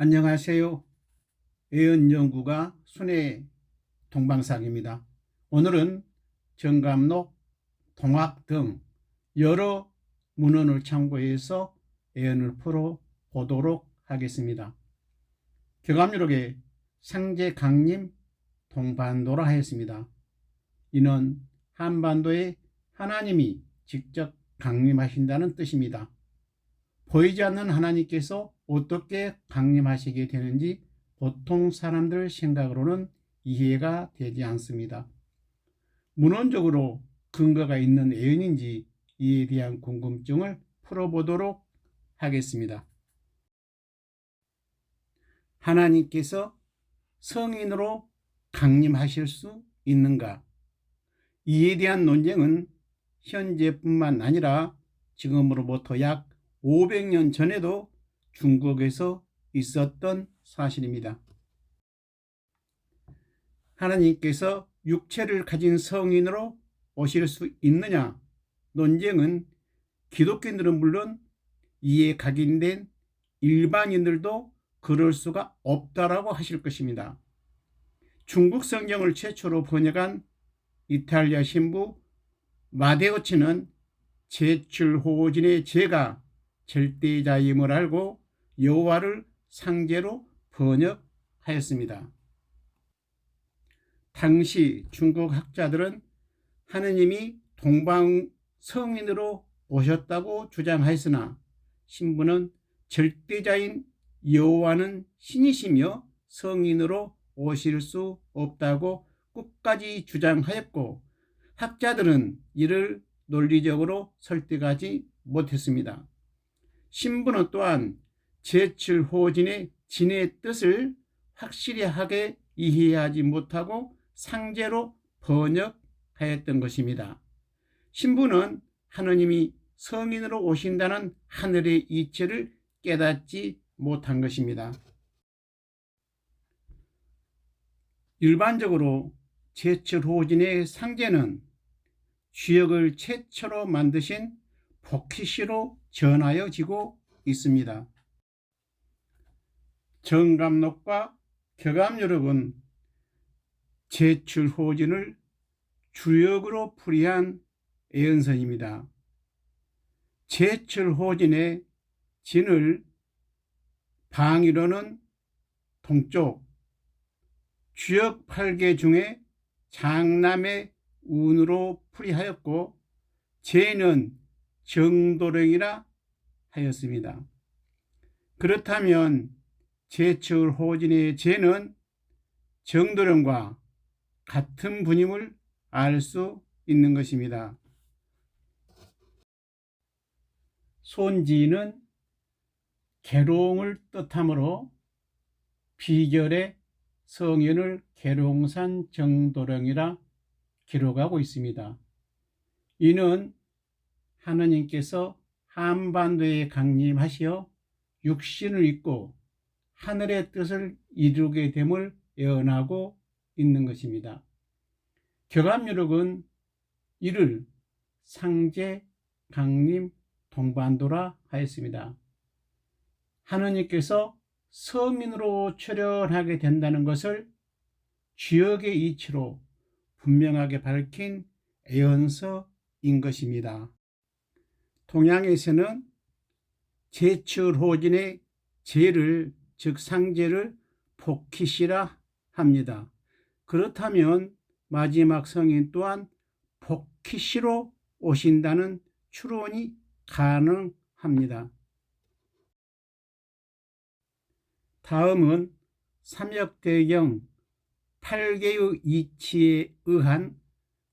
안녕하세요. 애언연구가 순회 동방상입니다. 오늘은 정감록, 동학 등 여러 문헌을 참고해서 애언을 풀어보도록 하겠습니다. 교감유록에 상제 강림 동반도라 하였습니다. 이는 한반도에 하나님이 직접 강림하신다는 뜻입니다. 보이지 않는 하나님께서 어떻게 강림하시게 되는지 보통 사람들 생각으로는 이해가 되지 않습니다. 문헌적으로 근거가 있는 애언인지 이에 대한 궁금증을 풀어보도록 하겠습니다. 하나님께서 성인으로 강림하실 수 있는가? 이에 대한 논쟁은 현재뿐만 아니라 지금으로부터 약 500년 전에도 중국에서 있었던 사실입니다. 하나님께서 육체를 가진 성인으로 오실 수 있느냐? 논쟁은 기독교인들은 물론 이에 각인된 일반인들도 그럴 수가 없다라고 하실 것입니다. 중국 성경을 최초로 번역한 이탈리아 신부 마데오치는 제출호진의 제가 절대자임을 알고 여호와를 상제로 번역하였습니다. 당시 중국 학자들은 하느님이 동방 성인으로 오셨다고 주장하였으나 신부는 절대자인 여호와는 신이시며 성인으로 오실 수 없다고 끝까지 주장하였고, 학자들은 이를 논리적으로 설득하지 못했습니다. 신부는 또한 제출호진의 진의 뜻을 확실하게 이해하지 못하고 상제로 번역하였던 것입니다. 신부는 하느님이 성인으로 오신다는 하늘의 이치를 깨닫지 못한 것입니다. 일반적으로 제출호진의 상제는 주역을 최초로 만드신 복희시로 전하여지고 있습니다. 정감록과 교감유록은 제출호진을 주역으로 풀이한 애언서입니다. 제출호진의 진을 방위로는 동쪽, 주역 8개 중에 장남의 운으로 풀이하였고, 제는 정도령이라 하였습니다. 그렇다면 제출호진의 제는 정도령과 같은 분임을 알 수 있는 것입니다. 손지는 계룡을 뜻하므로 비결의 성인을 계룡산 정도령이라 기록하고 있습니다. 이는 하느님께서 한반도에 강림하시어 육신을 입고 하늘의 뜻을 이루게 됨을 예언하고 있는 것입니다. 교감유록은 이를 상제 강림 동반도라 하였습니다. 하느님께서 성인으로 출현하게 된다는 것을 주역의 이치로 분명하게 밝힌 애언서인 것입니다. 동양에서는 제출호진의 제를, 즉 상제를 복희시라 합니다. 그렇다면 마지막 성인 또한 복희시로 오신다는 추론이 가능합니다. 다음은 삼역대경 8개의 이치에 의한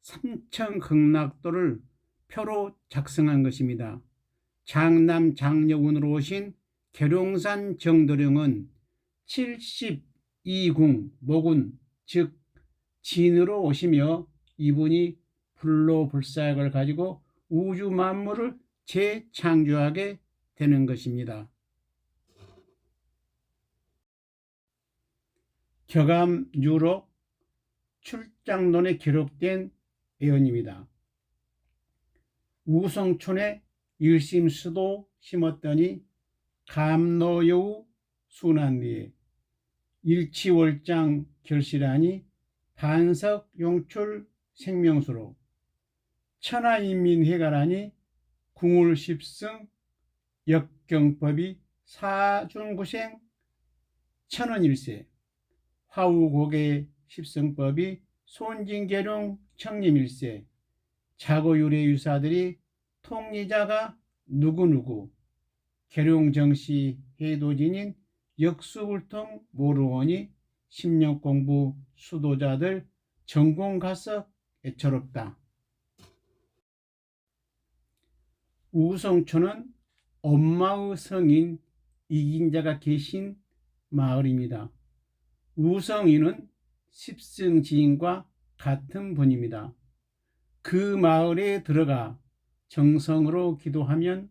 삼천극락도를 표로 작성한 것입니다. 장남 장려운으로 오신 계룡산 정도령은 72궁 모군, 즉 진으로 오시며 이분이 불로불사약을 가지고 우주 만물을 재창조하게 되는 것입니다. 교감유록 출장론에 기록된 애언입니다. 우성촌에 일심수도 심었더니 감로여우 순환리에 일치월장 결실하니 반석 용출 생명수로 천하인민회가라니 궁울십승 역경법이 사중구생 천원일세 화우곡의 십승법이 손진계룡 청림일세 자고유래 유사들이 통리자가 누구누구 계룡정시 해도진인 역수불통 모르오니 십년공부 수도자들 전공가서 애처롭다. 우성초는 엄마의 성인 이긴자가 계신 마을입니다. 우성인은 십승지인과 같은 분입니다. 그 마을에 들어가 정성으로 기도하면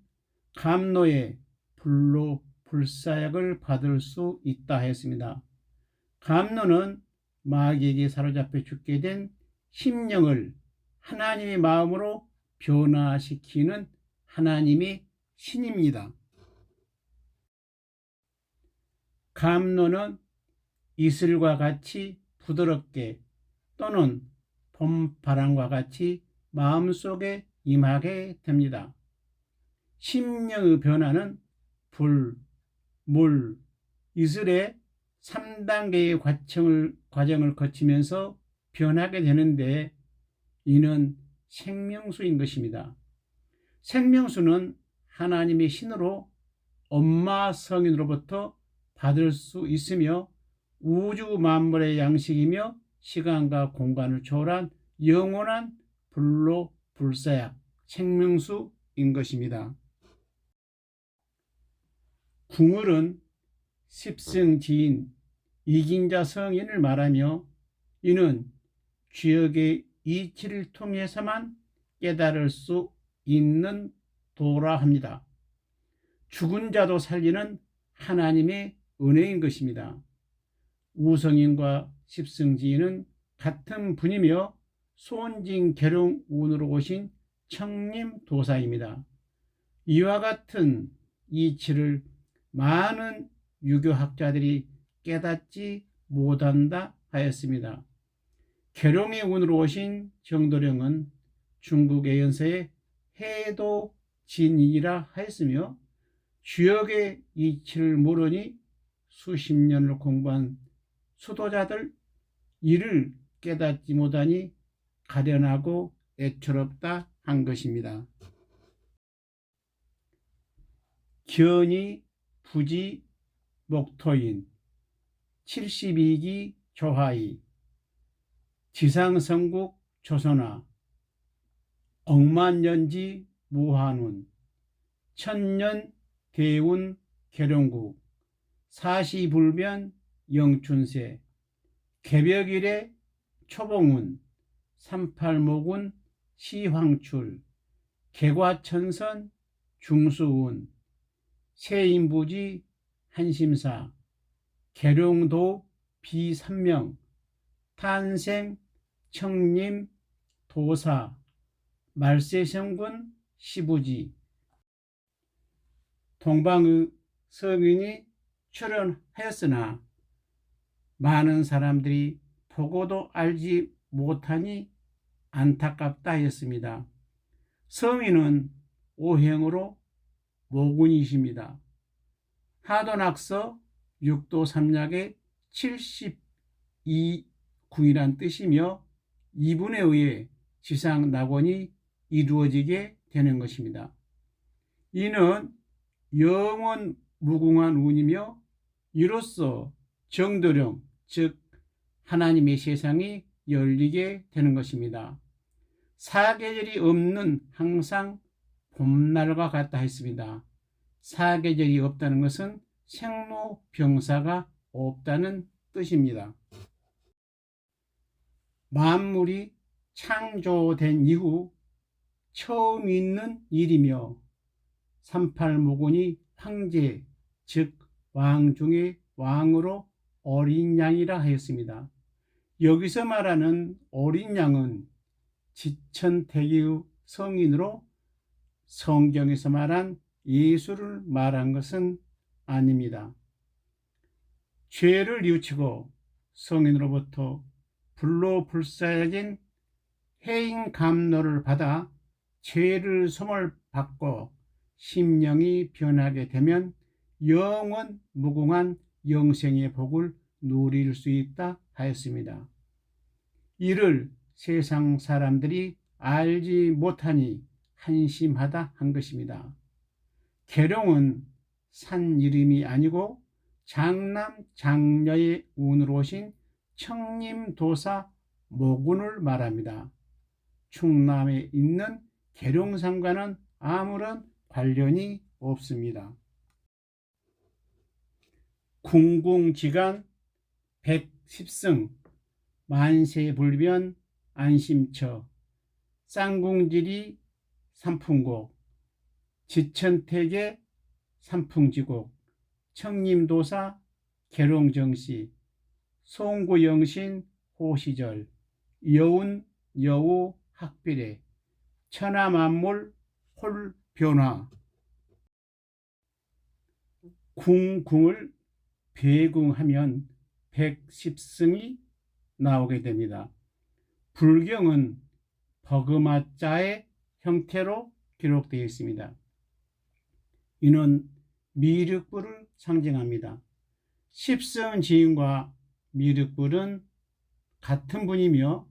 감로의 불로 불사약을 받을 수 있다 했습니다. 감로는 마귀에게 사로잡혀 죽게 된 심령을 하나님의 마음으로 변화시키는 하나님의 신입니다. 감로는 이슬과 같이 부드럽게 또는 봄바람과 같이 마음속에 임하게 됩니다. 심령의 변화는 불, 물, 이슬의 3단계의 과정을 거치면서 변하게 되는데 이는 생명수인 것입니다. 생명수는 하나님의 신으로 엄마 성인으로부터 받을 수 있으며 우주 만물의 양식이며 시간과 공간을 초월한 영원한 불로 불사약 생명수인 것입니다. 궁을은 십승지인 이긴자 성인을 말하며 이는 주역의 이치를 통해서만 깨달을 수 있는 도라 합니다. 죽은 자도 살리는 하나님의 은혜인 것입니다. 우성인과 십승지인은 같은 분이며 손진계룡운으로 오신 청림도사입니다. 이와 같은 이치를 많은 유교학자들이 깨닫지 못한다 하였습니다. 계룡의 운으로 오신 정도령은 중국 예언서의 해도진이라 하였으며 주역의 이치를 모르니 수십 년을 공부한 수도자들 이를 깨닫지 못하니 가련하고 애처롭다 한 것입니다. 견이 부지 목토인 72기 조하이 지상성국 조선화 억만년지 무한운 천년 대운 계룡국 사시불변 영춘세 개벽일에 초봉운 38목운 시황출 개과천선 중수운 세인부지 한심사 계룡도 비삼명 탄생 청림 도사 말세성군 시부지 동방의 서민이 출연하였으나 많은 사람들이 보고도 알지 못하니 안타깝다 했습니다. 서민은 오행으로 모군이십니다. 하도낙서 육도삼약의 72궁이란 뜻이며 이분에 의해 지상낙원이 이루어지게 되는 것입니다. 이는 영원 무궁한 운이며 이로써 정도령 즉 하나님의 세상이 열리게 되는 것입니다. 사계절이 없는 항상 봄날과 같다 했습니다. 사계절이 없다는 것은 생로병사가 없다는 뜻입니다. 만물이 창조된 이후 처음 있는 일이며 38모군이 황제 즉 왕 중의 왕으로 어린 양이라 하였습니다. 여기서 말하는 어린 양은 지천태기의 성인으로 성경에서 말한 예수를 말한 것은 아닙니다. 죄를 뉘우치고 성인으로부터 불로불사해진 해인 감로를 받아 죄를 소멸 받고 심령이 변하게 되면 영원 무궁한 영생의 복을 누릴 수 있다 하였습니다. 이를 세상 사람들이 알지 못하니 한심하다 한 것입니다. 계룡은 산 이름이 아니고 장남 장녀의 운으로 오신 청림도사 모군을 말합니다. 충남에 있는 계룡산과는 아무런 관련이 없습니다. 궁궁지간 백십승 만세불변 안심처 쌍궁지리 삼풍곡 지천택의 삼풍지곡 청림도사 계룡정시 송구영신 호시절 여운 여우 학비례 천하만물 홀변화 궁궁을 배궁하면 백십승이 나오게 됩니다. 불경은 버그마자의 형태로 기록되어 있습니다. 이는 미륵불을 상징합니다. 십승지인과 미륵불은 같은 분이며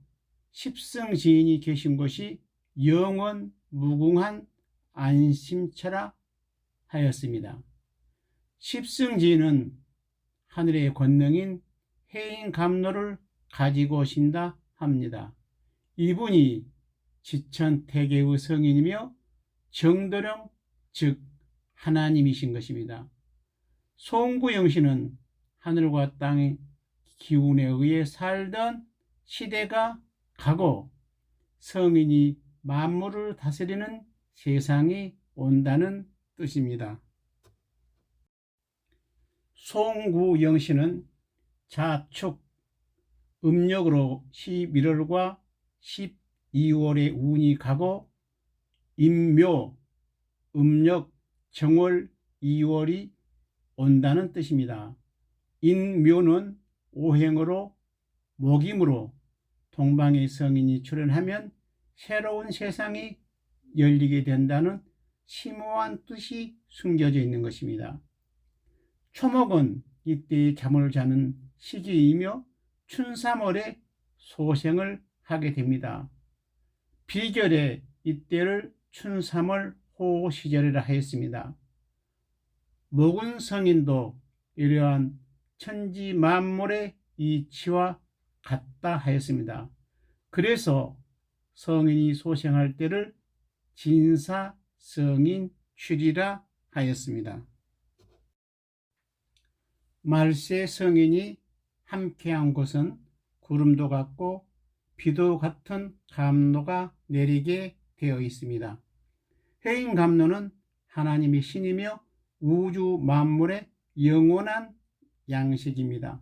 십승지인이 계신 곳이 영원 무궁한 안심처라 하였습니다. 십승지인은 하늘의 권능인 해인감로를 가지고 오신다 합니다. 이분이 지천태계의 성인이며 정도령 즉 하나님이신 것입니다. 송구영신은 하늘과 땅의 기운에 의해 살던 시대가 가고 성인이 만물을 다스리는 세상이 온다는 뜻입니다. 송구영신은 자축 음력으로 11월과 12월에 운이 가고 임묘 음력 정월 2월이 온다는 뜻입니다. 인묘는 오행으로 목임으로 동방의 성인이 출현하면 새로운 세상이 열리게 된다는 심오한 뜻이 숨겨져 있는 것입니다. 초목은 이때의 잠을 자는 시기이며 춘삼월에 소생을 하게 됩니다. 비결에 이때를 춘삼월 호시절이라 하였습니다. 목은 성인도 이러한 천지 만물의 이치와 같다 하였습니다. 그래서 성인이 소생할 때를 진사 성인 출이라 하였습니다. 말세 성인이 함께한 곳은 구름도 같고 비도 같은 감로가 내리게 되어 있습니다. 해인감로는 하나님의 신이며 우주 만물의 영원한 양식입니다.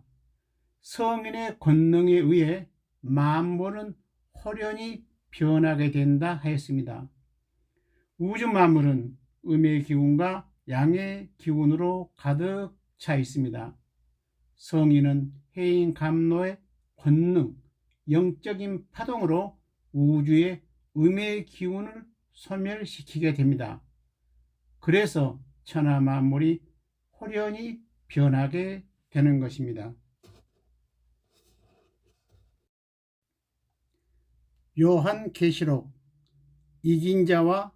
성인의 권능에 의해 만물은 홀연히 변하게 된다 하였습니다. 우주 만물은 음의 기운과 양의 기운으로 가득 차 있습니다. 성인은 해인감로의 권능, 영적인 파동으로 우주의 음의 기운을 소멸시키게 됩니다. 그래서 천하 만물이 홀연히 변하게 되는 것입니다. 요한계시록 이긴 자와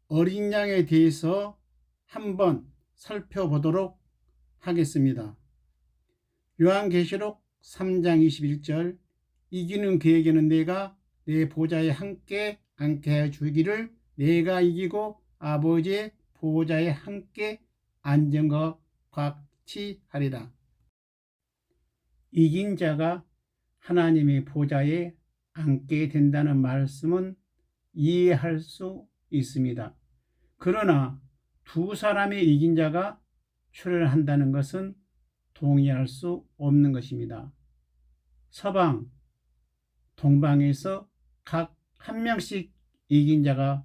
어린 양에 대해서 한번 살펴보도록 하겠습니다. 요한계시록 3장 21절 이기는 그에게는 내가 내 보좌에 함께 앉게 해 주기를 내가 이기고 아버지의 보좌에 함께 앉은 것 같이 하리라. 이긴 자가 하나님의 보좌에 앉게 된다는 말씀은 이해할 수 있습니다. 그러나 두 사람의 이긴 자가 출현한다는 것은 동의할 수 없는 것입니다. 서방, 동방에서 각 한 명씩 이긴 자가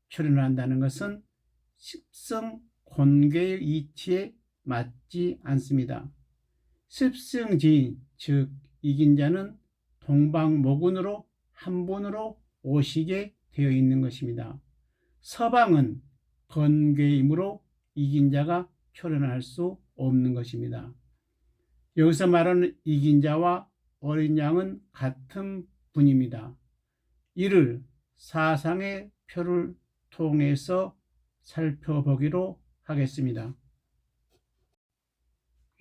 출현한다는 것은 십성 권계의 이치에 맞지 않습니다. 습승지인 즉 이긴 자는 동방모군으로 한 분으로 오시게 되어 있는 것입니다. 서방은 번궤이므로 이긴 자가 출현할 수 없는 것입니다. 여기서 말하는 이긴 자와 어린 양은 같은 분입니다. 이를 사상의 표를 통해서 살펴보기로 하겠습니다.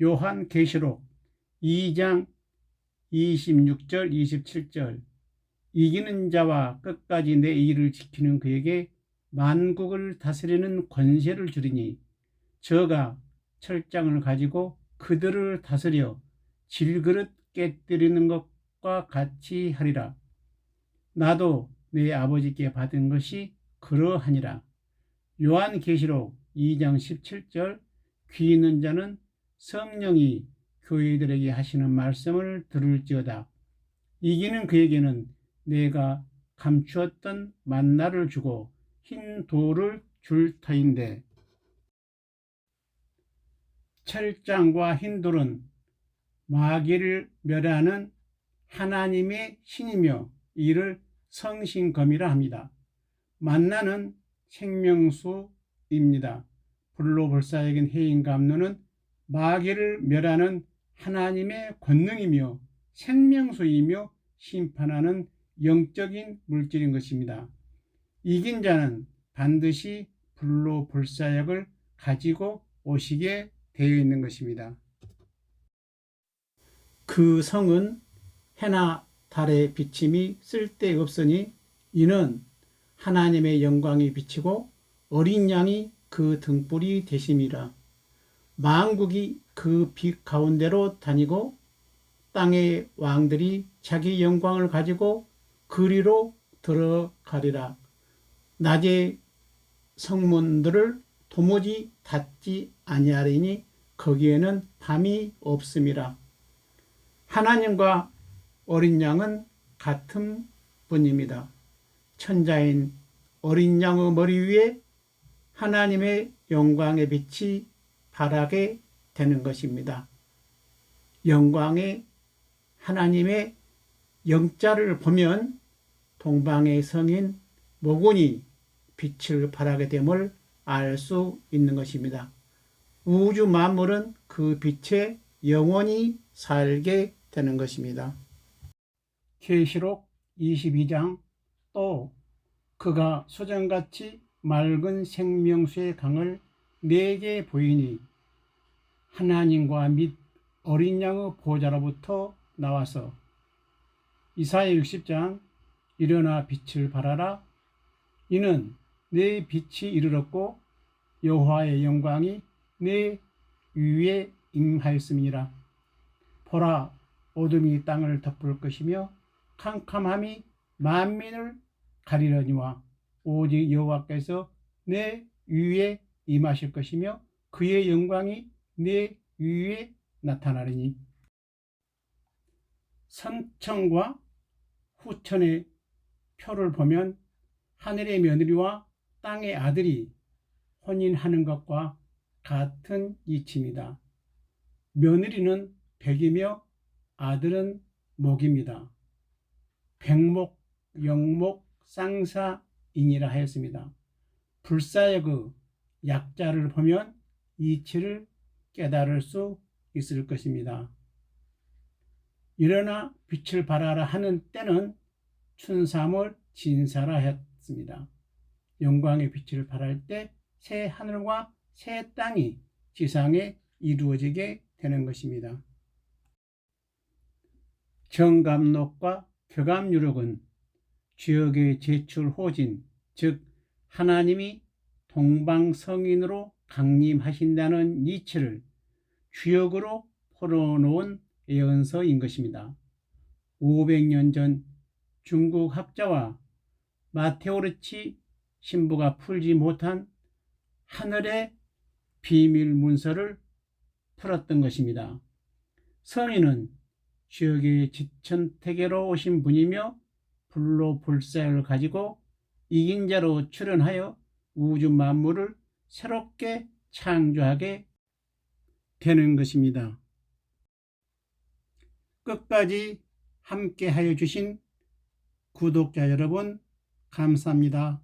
요한계시록 2장 26절 27절 이기는 자와 끝까지 내 일을 지키는 그에게 만국을 다스리는 권세를 주리니 저가 철장을 가지고 그들을 다스려 질그릇 깨뜨리는 것과 같이 하리라. 나도 내 아버지께 받은 것이 그러하니라. 요한계시록 2장 17절 귀 있는 자는 성령이 교회들에게 하시는 말씀을 들을지어다. 이기는 그에게는 내가 감추었던 만나를 주고 흰 돌을 줄 터인데, 철장과 흰 돌은 마귀를 멸하는 하나님의 신이며 이를 성신검이라 합니다. 만나는 생명수입니다. 불로불사에겐 해인과 압로는 마귀를 멸하는 하나님의 권능이며 생명수이며 심판하는 영적인 물질인 것입니다. 이긴 자는 반드시 불로불사역을 가지고 오시게 되어 있는 것입니다. 그 성은 해나 달의 비침이 쓸데없으니 이는 하나님의 영광이 비치고 어린 양이 그 등불이 되심이라. 만국이 그 빛 가운데로 다니고 땅의 왕들이 자기 영광을 가지고 그리로 들어가리라. 낮에 성문들을 도무지 닫지 아니하리니 거기에는 밤이 없음이라. 하나님과 어린 양은 같은 분입니다. 천자인 어린 양의 머리 위에 하나님의 영광의 빛이 발하게 되는 것입니다. 영광의 하나님의 영자를 보면 동방의 성인 모군이 빛을 발하게 됨을 알 수 있는 것입니다. 우주 만물은 그 빛에 영원히 살게 되는 것입니다. 계시록 22장 또 그가 수정같이 맑은 생명수의 강을 내게 보이니 하나님과 및 어린 양의 보좌로부터 나와서 이사야 60장 일어나 빛을 발하라. 이는 내 빛이 이르렀고 여호와의 영광이 내 위에 임하였음이니라. 보라, 어둠이 땅을 덮을 것이며 캄캄함이 만민을 가리려니와 오직 여호와께서 내 위에 임하실 것이며 그의 영광이 내 위에 나타나리니. 선천과 후천의 표를 보면 하늘의 며느리와 땅의 아들이 혼인하는 것과 같은 이치입니다. 며느리는 백이며 아들은 목입니다. 백목, 영목, 쌍사인이라 하였습니다. 불사역의 약자를 보면 이치를 깨달을 수 있을 것입니다. 일어나 빛을 발하라 하는 때는 춘삼월 진사라 했습니다. 영광의 빛을 발할 때 새 하늘과 새 땅이 지상에 이루어지게 되는 것입니다. 정감록과 교감유력은 주역의 제출 호진, 즉 하나님이 동방성인으로 강림하신다는 이치를 주역으로 풀어놓은 예언서인 것입니다. 500년 전 중국 학자와 마테오르치 신부가 풀지 못한 하늘의 비밀 문서를 풀었던 것입니다. 성인은 주역의 지천태계로 오신 분이며 불로불사를 가지고 이긴 자로 출현하여 우주 만물을 새롭게 창조하게 되는 것입니다. 끝까지 함께 하여 주신 구독자 여러분 감사합니다.